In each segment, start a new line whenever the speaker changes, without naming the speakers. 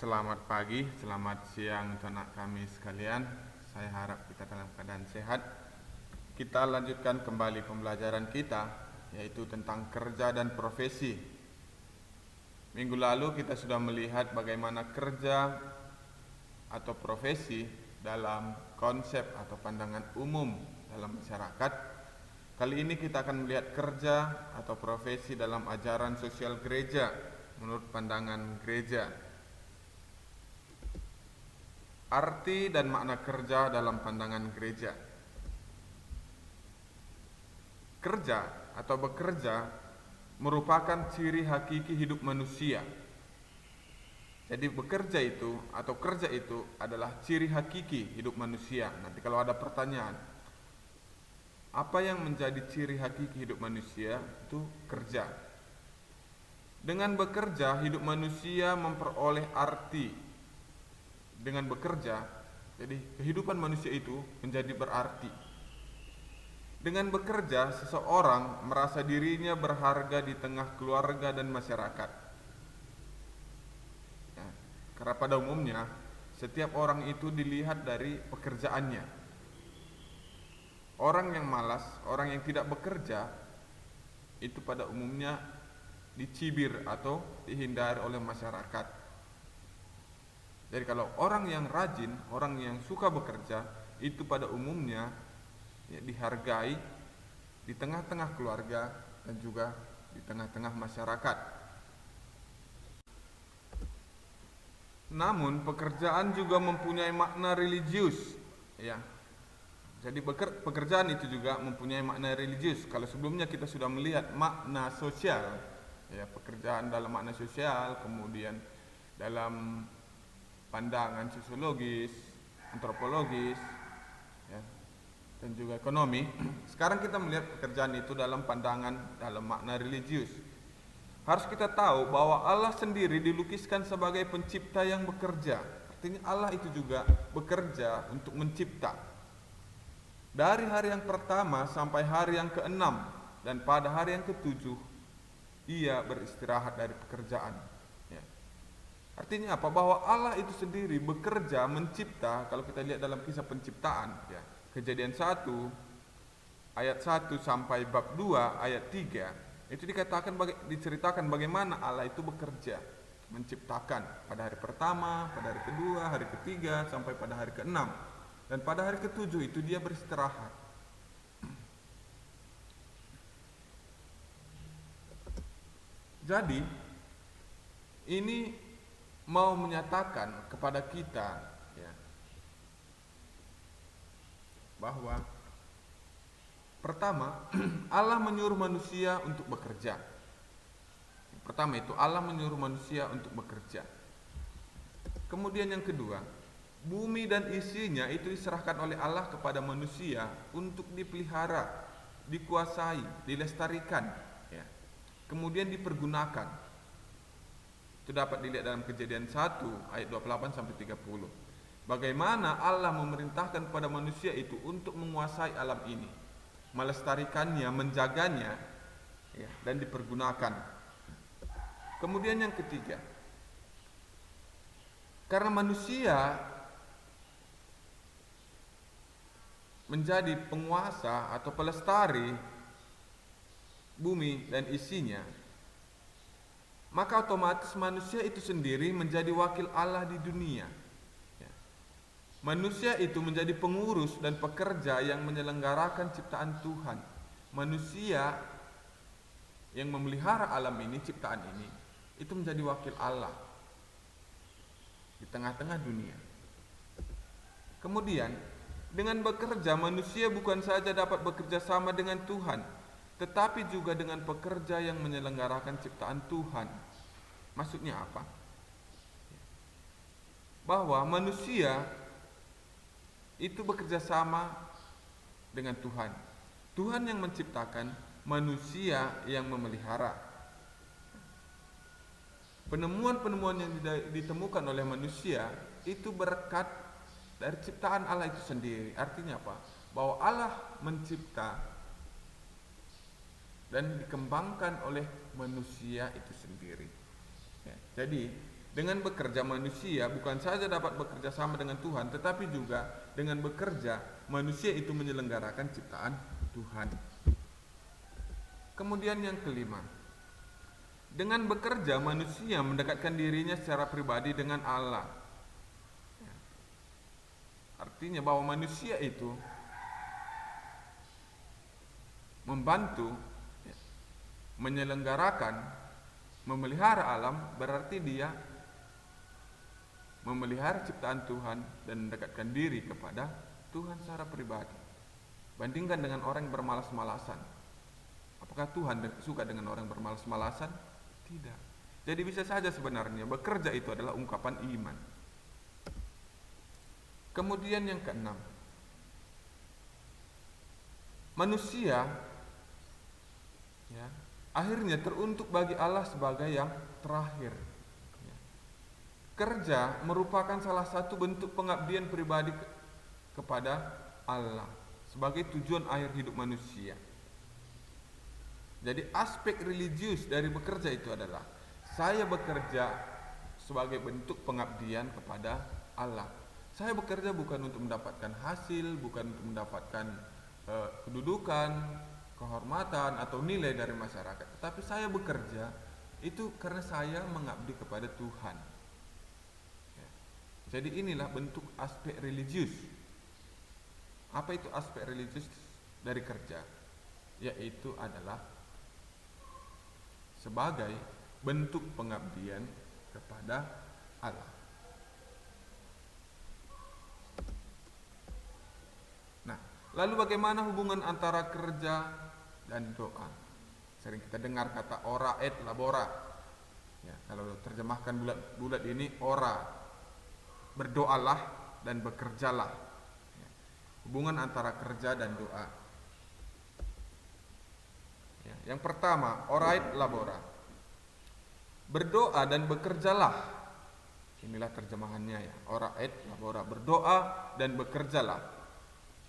Selamat pagi, selamat siang untuk anak kami sekalian. Saya harap kita dalam keadaan sehat. Kita lanjutkan kembali pembelajaran kita, yaitu tentang kerja dan profesi. Minggu lalu kita sudah melihat bagaimana kerja atau profesi dalam konsep atau pandangan umum dalam masyarakat. Kali ini kita akan melihat kerja atau profesi dalam ajaran sosial gereja menurut pandangan gereja. Arti dan makna kerja dalam pandangan gereja. Kerja atau bekerja merupakan ciri hakiki hidup manusia. Jadi bekerja itu atau kerja itu adalah ciri hakiki hidup manusia. Nanti kalau ada pertanyaan, apa yang menjadi ciri hakiki hidup manusia? Itu kerja. Dengan bekerja, hidup manusia memperoleh arti. Dengan bekerja, jadi kehidupan manusia itu menjadi berarti. Dengan bekerja, seseorang merasa dirinya berharga di tengah keluarga dan masyarakat. Ya, karena pada umumnya, setiap orang itu dilihat dari pekerjaannya. Orang yang malas, orang yang tidak bekerja, itu pada umumnya dicibir atau dihindari oleh masyarakat. Jadi kalau orang yang rajin, orang yang suka bekerja, itu pada umumnya ya, dihargai di tengah-tengah keluarga dan juga di tengah-tengah masyarakat. Namun pekerjaan juga mempunyai makna religius, ya. Jadi pekerjaan itu juga mempunyai makna religius. Kalau sebelumnya kita sudah melihat makna sosial, ya, pekerjaan dalam makna sosial, kemudian dalam pandangan sosiologis, antropologis, ya, dan juga ekonomi. Sekarang kita melihat pekerjaan itu dalam pandangan, dalam makna religius. Harus kita tahu bahwa Allah sendiri dilukiskan sebagai pencipta yang bekerja. Artinya Allah itu juga bekerja untuk mencipta. Dari hari yang pertama sampai hari yang keenam, dan pada hari yang ketujuh, ia beristirahat dari pekerjaan. Ya. Artinya apa? Bahwa Allah itu sendiri bekerja, mencipta. Kalau kita lihat dalam kisah penciptaan, ya, Kejadian 1 ayat 1 sampai bab 2 ayat 3, itu diceritakan bagaimana Allah itu bekerja, menciptakan pada hari pertama, pada hari kedua, hari ketiga, sampai pada hari keenam. Dan pada hari ketujuh itu dia beristirahat. Jadi ini mau menyatakan kepada kita, ya, bahwa pertama Allah menyuruh manusia untuk bekerja. Pertama itu Allah menyuruh manusia untuk bekerja. Kemudian yang kedua, bumi dan isinya itu diserahkan oleh Allah kepada manusia untuk dipelihara, dikuasai, dilestarikan, ya. Kemudian dipergunakan. Itu dapat dilihat dalam Kejadian 1 ayat 28 sampai 30. Bagaimana Allah memerintahkan kepada manusia itu untuk menguasai alam ini, melestarikannya, menjaganya, ya, dan dipergunakan. Kemudian yang ketiga, karena manusia menjadi penguasa atau pelestari bumi dan isinya, maka otomatis manusia itu sendiri menjadi wakil Allah di dunia. Ya. Manusia itu menjadi pengurus dan pekerja yang menyelenggarakan ciptaan Tuhan. Manusia yang memelihara alam ini, ciptaan ini, itu menjadi wakil Allah di tengah-tengah dunia. Kemudian dengan bekerja, manusia bukan saja dapat bekerja sama dengan Tuhan, tetapi juga dengan pekerja yang menyelenggarakan ciptaan Tuhan. Maksudnya apa? Bahwa manusia itu bekerja sama dengan Tuhan. Tuhan yang menciptakan, manusia yang memelihara. Penemuan-penemuan yang ditemukan oleh manusia itu berkat dari ciptaan Allah itu sendiri. Artinya apa? Bahwa Allah mencipta dan dikembangkan oleh manusia itu sendiri. Ya, jadi Dengan bekerja manusia bukan saja dapat bekerja sama dengan Tuhan, tetapi juga dengan bekerja manusia itu menyelenggarakan ciptaan Tuhan. Kemudian yang kelima, dengan bekerja manusia mendekatkan dirinya secara pribadi dengan Allah. Artinya bahwa manusia itu membantu menyelenggarakan, memelihara alam, berarti dia memelihara ciptaan Tuhan dan mendekatkan diri kepada Tuhan secara pribadi. Bandingkan dengan orang yang bermalas-malasan. Apakah Tuhan suka dengan orang bermalas-malasan? Tidak. Jadi bisa saja sebenarnya bekerja itu adalah ungkapan iman. Kemudian yang keenam, manusia akhirnya teruntuk bagi Allah sebagai yang terakhir. Kerja merupakan salah satu bentuk pengabdian pribadi kepada Allah sebagai tujuan akhir hidup manusia. Jadi aspek religius dari bekerja itu adalah saya bekerja sebagai bentuk pengabdian kepada Allah. Saya bekerja bukan untuk mendapatkan hasil, bukan untuk mendapatkan kedudukan, kehormatan atau nilai dari masyarakat, tetapi saya bekerja itu karena saya mengabdi kepada Tuhan. Jadi inilah bentuk aspek religius. Apa itu aspek religius dari kerja? Yaitu adalah sebagai bentuk pengabdian kepada Allah. Nah, lalu bagaimana hubungan antara kerja dan doa? Sering kita dengar kata ora et labora. Ya, kalau terjemahkan bulat ini ora, berdoalah dan bekerjalah. Ya, hubungan antara kerja dan doa. Ya, yang pertama, ora et labora. Berdoa dan bekerjalah. Inilah terjemahannya ya. Ora et labora, berdoa dan bekerjalah.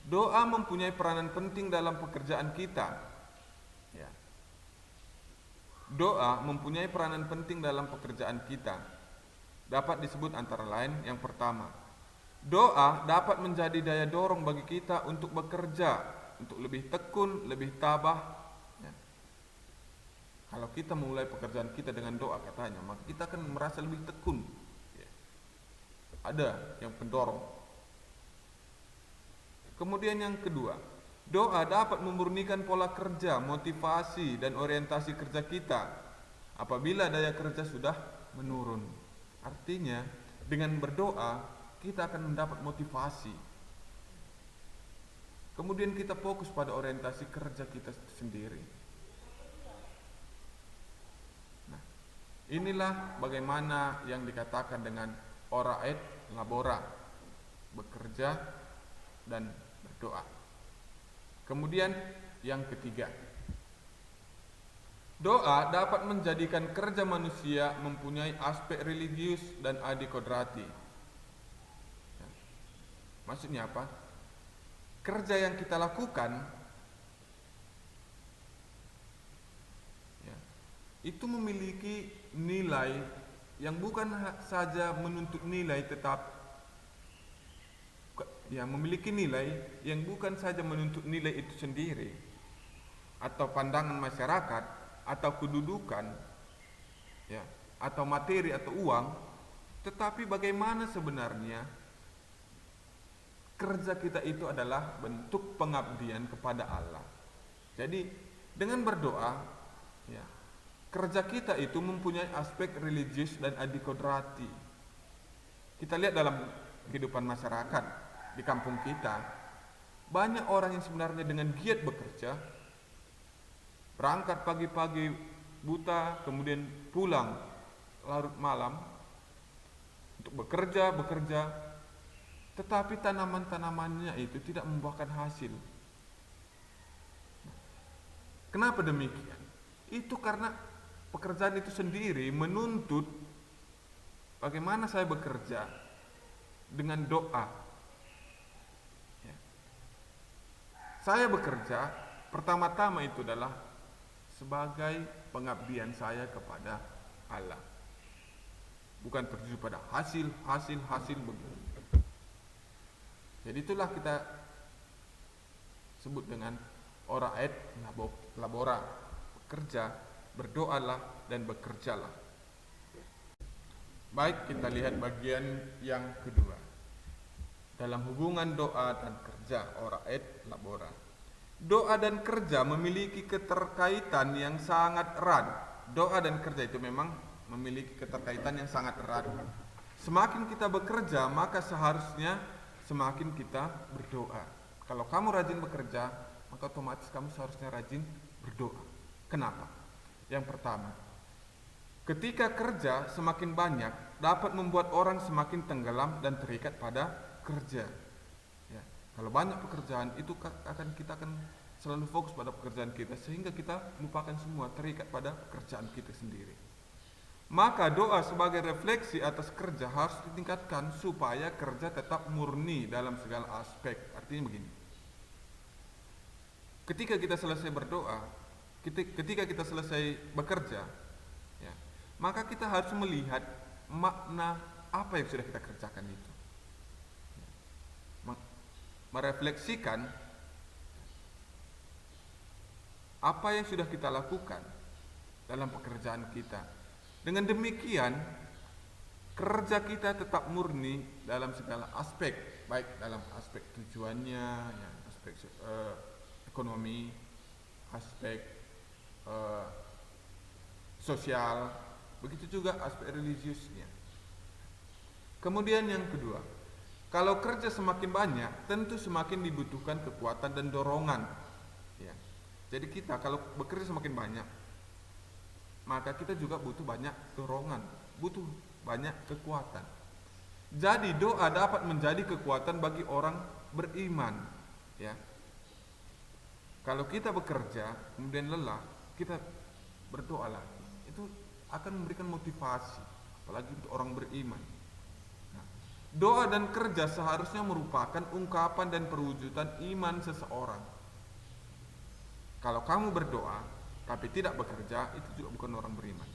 Doa mempunyai peranan penting dalam pekerjaan kita. Ya. Doa mempunyai peranan penting dalam pekerjaan kita. Dapat disebut antara lain yang pertama, doa dapat menjadi daya dorong bagi kita untuk bekerja, untuk lebih tekun, lebih tabah. Ya. Kalau kita mulai pekerjaan kita dengan doa katanya, maka kita akan merasa lebih tekun. Ya. Ada yang pendorong. Kemudian yang kedua, doa dapat memurnikan pola kerja, motivasi dan orientasi kerja kita apabila daya kerja sudah menurun. Artinya dengan berdoa kita akan mendapat motivasi. Kemudian kita fokus pada orientasi kerja kita sendiri. Nah, inilah bagaimana yang dikatakan dengan ora et labora, bekerja dan berdoa. Kemudian yang ketiga, doa dapat menjadikan kerja manusia mempunyai aspek religius dan adikodrati. Ya. Maksudnya apa? Kerja yang kita lakukan ya, itu memiliki nilai yang bukan saja menuntut nilai, tetap ya memiliki nilai yang bukan saja menuntut nilai itu sendiri atau pandangan masyarakat atau kedudukan ya, atau materi atau uang, tetapi bagaimana sebenarnya kerja kita itu adalah bentuk pengabdian kepada Allah. Jadi dengan berdoa ya, kerja kita itu mempunyai aspek religius dan adikodrati. Kita lihat dalam kehidupan masyarakat di kampung kita, banyak orang yang sebenarnya dengan giat bekerja, berangkat pagi-pagi buta, kemudian pulang larut malam untuk bekerja, tetapi tanaman-tanamannya itu tidak membuahkan hasil. Kenapa demikian? Itu karena pekerjaan itu sendiri menuntut bagaimana saya bekerja dengan doa. Ya. Saya bekerja pertama-tama itu adalah sebagai pengabdian saya kepada Allah. bukan tertuju pada hasil begitu. Jadi itulah kita sebut dengan ora et labora, bekerja, berdoalah dan bekerjalah. Baik, kita lihat bagian yang kedua. Dalam hubungan doa dan kerja, ora et labora. Doa dan kerja memiliki keterkaitan yang sangat erat. Doa dan kerja itu memang memiliki keterkaitan yang sangat erat. Semakin kita bekerja, maka seharusnya semakin kita berdoa. Kalau kamu rajin bekerja, maka otomatis kamu seharusnya rajin berdoa. Kenapa? Yang pertama, ketika kerja semakin banyak, dapat membuat orang semakin tenggelam dan terikat pada kerja. Ya, kalau banyak pekerjaan, itu kita akan selalu fokus pada pekerjaan kita, sehingga kita lupakan semua, terikat pada pekerjaan kita sendiri. Maka doa sebagai refleksi atas kerja harus ditingkatkan supaya kerja tetap murni dalam segala aspek. Artinya begini, ketika kita selesai berdoa, ketika kita selesai bekerja, ya, maka kita harus melihat makna apa yang sudah kita kerjakan itu, merefleksikan apa yang sudah kita lakukan dalam pekerjaan kita. Dengan demikian, kerja kita tetap murni dalam segala aspek, baik dalam aspek tujuannya, ya, aspek ekonomi, aspek sosial, begitu juga aspek religiusnya. Kemudian yang kedua, kalau kerja semakin banyak, tentu semakin dibutuhkan kekuatan dan dorongan. Ya. Jadi kita kalau bekerja semakin banyak, maka kita juga butuh banyak dorongan, butuh banyak kekuatan. Jadi doa dapat menjadi kekuatan bagi orang beriman. Ya. Kalau kita bekerja kemudian lelah, kita berdoa lagi. Itu akan memberikan motivasi, apalagi untuk orang beriman. Nah, doa dan kerja seharusnya merupakan ungkapan dan perwujudan iman seseorang. Kalau kamu berdoa tapi tidak bekerja, itu juga bukan orang beriman.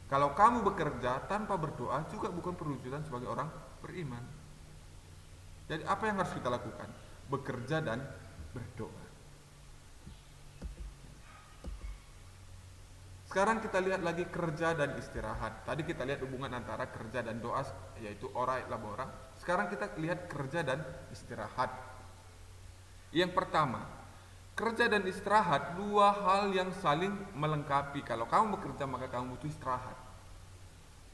Kalau kamu bekerja tanpa berdoa, juga bukan perwujudan sebagai orang beriman. Jadi apa yang harus kita lakukan? Bekerja dan berdoa. Sekarang kita lihat lagi kerja dan istirahat. Tadi kita lihat hubungan antara kerja dan doa, yaitu ora et labora. Sekarang kita lihat kerja dan istirahat. Yang pertama, kerja dan istirahat dua hal yang saling melengkapi. Kalau kamu bekerja, maka kamu butuh istirahat.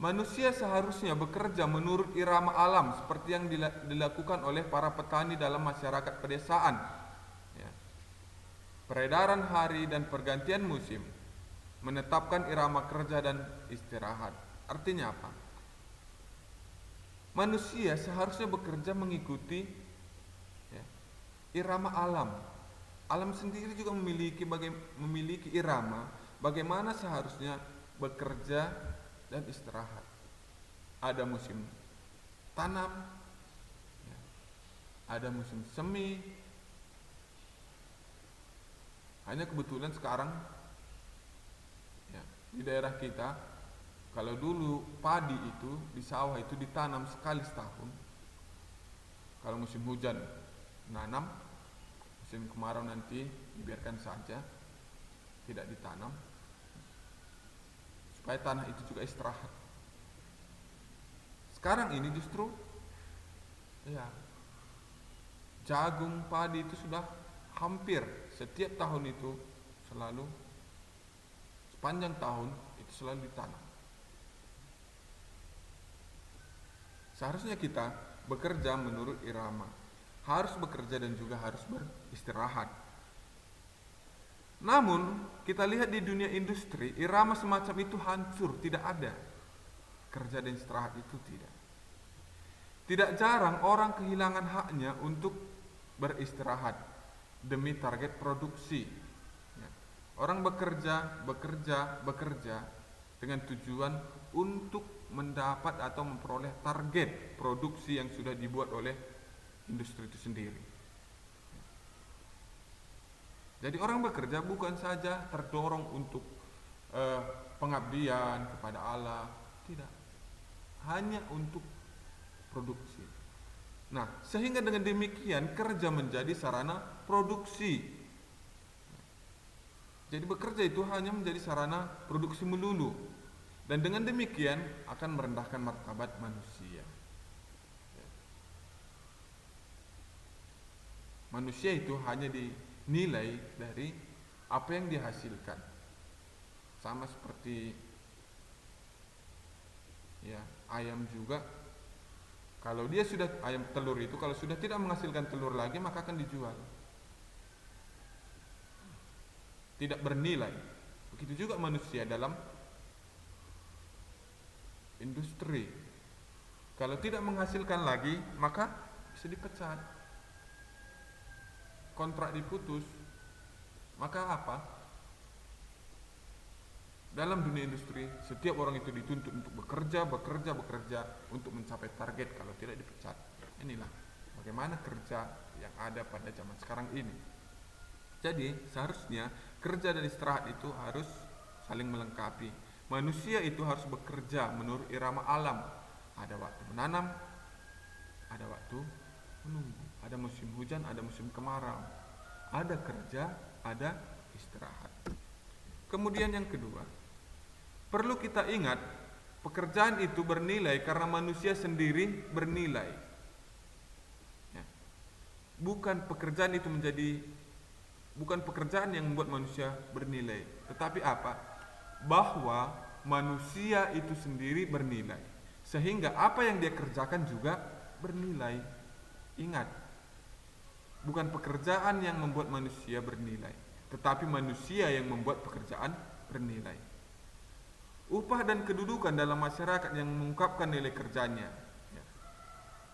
Manusia seharusnya bekerja menurut irama alam, seperti yang dilakukan oleh para petani dalam masyarakat pedesaan. Ya. Peredaran hari dan pergantian musim menetapkan irama kerja dan istirahat. Artinya apa? Manusia seharusnya bekerja mengikuti, ya, irama alam. Alam sendiri juga memiliki irama bagaimana seharusnya bekerja dan istirahat. Ada musim tanam, ya, ada musim semi. Hanya kebetulan sekarang, ya, di daerah kita, kalau dulu padi itu di sawah itu ditanam sekali setahun. Kalau musim hujan nanam, musim kemarau nanti dibiarkan saja, tidak ditanam, supaya tanah itu juga istirahat. Sekarang ini justru, ya, jagung, padi itu sudah hampir setiap tahun itu selalu, sepanjang tahun itu selalu ditanam. Seharusnya kita bekerja menurut irama, harus bekerja dan juga harus beristirahat. Namun kita lihat di dunia industri, irama semacam itu hancur, tidak ada. Kerja dan istirahat itu tidak. Tidak jarang orang kehilangan haknya untuk beristirahat demi target produksi. Ya. Orang bekerja dengan tujuan untuk mendapat atau memperoleh target produksi yang sudah dibuat oleh industri itu sendiri. Jadi orang bekerja bukan saja terdorong untuk pengabdian kepada Allah, tidak. hanya untuk produksi. Nah, sehingga dengan demikian kerja menjadi sarana produksi. Jadi bekerja itu hanya menjadi sarana produksi melulu. Dan dengan demikian akan merendahkan martabat manusia. Manusia itu hanya dinilai dari apa yang dihasilkan. Sama seperti ya, ayam juga. Kalau dia sudah ayam telur itu kalau sudah tidak menghasilkan telur lagi maka akan dijual. Tidak bernilai. Begitu juga manusia dalam industri. Kalau tidak menghasilkan lagi maka bisa dipecat. Kontrak diputus. Maka apa? Dalam dunia industri, setiap orang itu dituntut untuk bekerja untuk mencapai target, kalau tidak dipecat. Inilah bagaimana kerja yang ada pada zaman sekarang ini. Jadi, seharusnya kerja dan istirahat itu harus saling melengkapi. Manusia itu harus bekerja menurut irama alam. Ada waktu menanam, ada waktu menunggu. Ada musim hujan, ada musim kemarau. Ada kerja, ada istirahat. Kemudian yang kedua, perlu kita ingat, pekerjaan itu bernilai karena manusia sendiri bernilai. Ya. Bukan pekerjaan yang membuat manusia bernilai, tetapi apa? Bahwa manusia itu sendiri bernilai, sehingga apa yang dia kerjakan juga bernilai. Ingat, bukan pekerjaan yang membuat manusia bernilai, tetapi manusia yang membuat pekerjaan bernilai. Upah dan kedudukan dalam masyarakat yang mengungkapkan nilai kerjanya. Ya.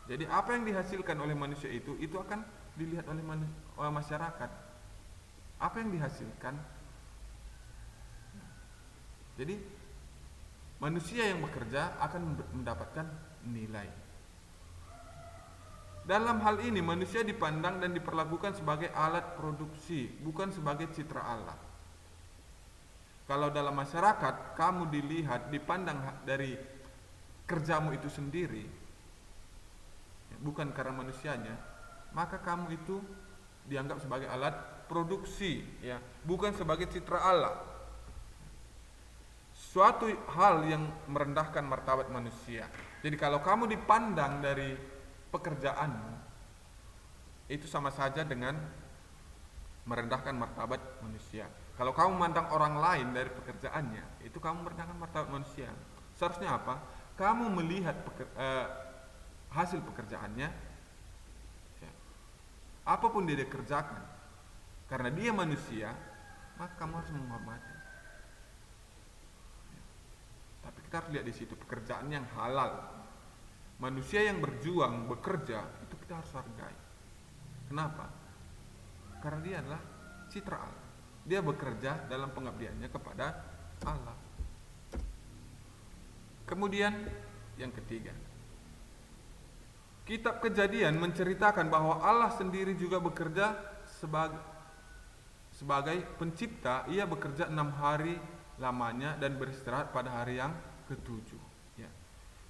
Jadi apa yang dihasilkan oleh manusia itu akan dilihat oleh masyarakat. Apa yang dihasilkan? Jadi manusia yang bekerja akan mendapatkan nilai. Dalam hal ini manusia dipandang dan diperlakukan sebagai alat produksi, bukan sebagai citra Allah. Kalau dalam masyarakat kamu dipandang dari kerjamu itu sendiri, bukan karena manusianya, maka kamu itu dianggap sebagai alat produksi, ya, bukan sebagai citra Allah. Suatu hal yang merendahkan martabat manusia. Jadi kalau kamu dipandang dari pekerjaanmu, itu sama saja dengan merendahkan martabat manusia. Kalau kamu memandang orang lain dari pekerjaannya, itu kamu merendahkan martabat manusia. Seharusnya apa? Kamu melihat hasil pekerjaannya, ya, apapun dia kerjakan, karena dia manusia, maka kamu harus menghormati. Ya. Tapi kita harus lihat di situ pekerjaan yang halal. Manusia yang berjuang, bekerja, itu kita harus hargai. Kenapa? Karena dia adalah citra Allah. Dia bekerja dalam pengabdiannya kepada Allah. Kemudian yang ketiga, Kitab Kejadian menceritakan bahwa Allah sendiri juga bekerja sebagai pencipta. Ia bekerja 6 hari lamanya dan beristirahat pada hari yang ke-7. Ya.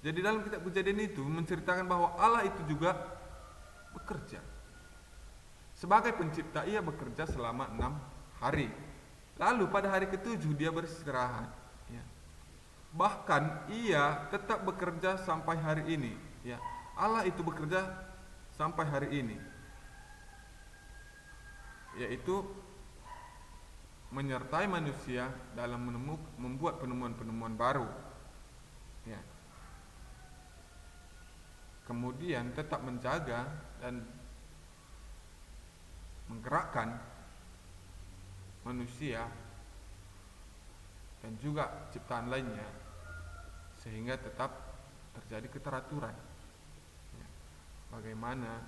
Jadi dalam Kitab Kejadian itu menceritakan bahwa Allah itu juga bekerja. Sebagai pencipta ia bekerja selama 6 hari. Lalu pada hari ke-7 dia beristirahat. Ya. Bahkan ia tetap bekerja sampai hari ini. Ya. Allah itu bekerja sampai hari ini, yaitu menyertai manusia dalam membuat penemuan-penemuan baru. Ya. Kemudian tetap menjaga dan menggerakkan manusia dan juga ciptaan lainnya sehingga tetap terjadi keteraturan. Ya. Bagaimana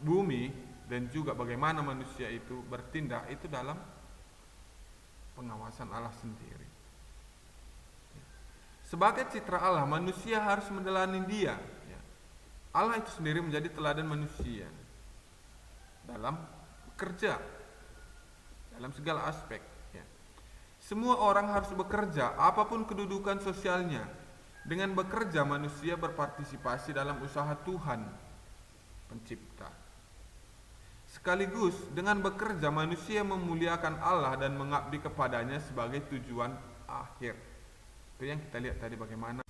bumi dan juga bagaimana manusia itu bertindak itu dalam pengawasan Allah sendiri. Ya. Sebagai citra Allah, manusia harus meneladani Dia. Ya. Allah itu sendiri menjadi teladan manusia dalam bekerja, dalam segala aspek. Ya. Semua orang harus bekerja, apapun kedudukan sosialnya. Dengan bekerja manusia berpartisipasi dalam usaha Tuhan Pencipta. Sekaligus dengan bekerja manusia memuliakan Allah dan mengabdi kepadanya sebagai tujuan akhir. Itu yang kita lihat tadi bagaimana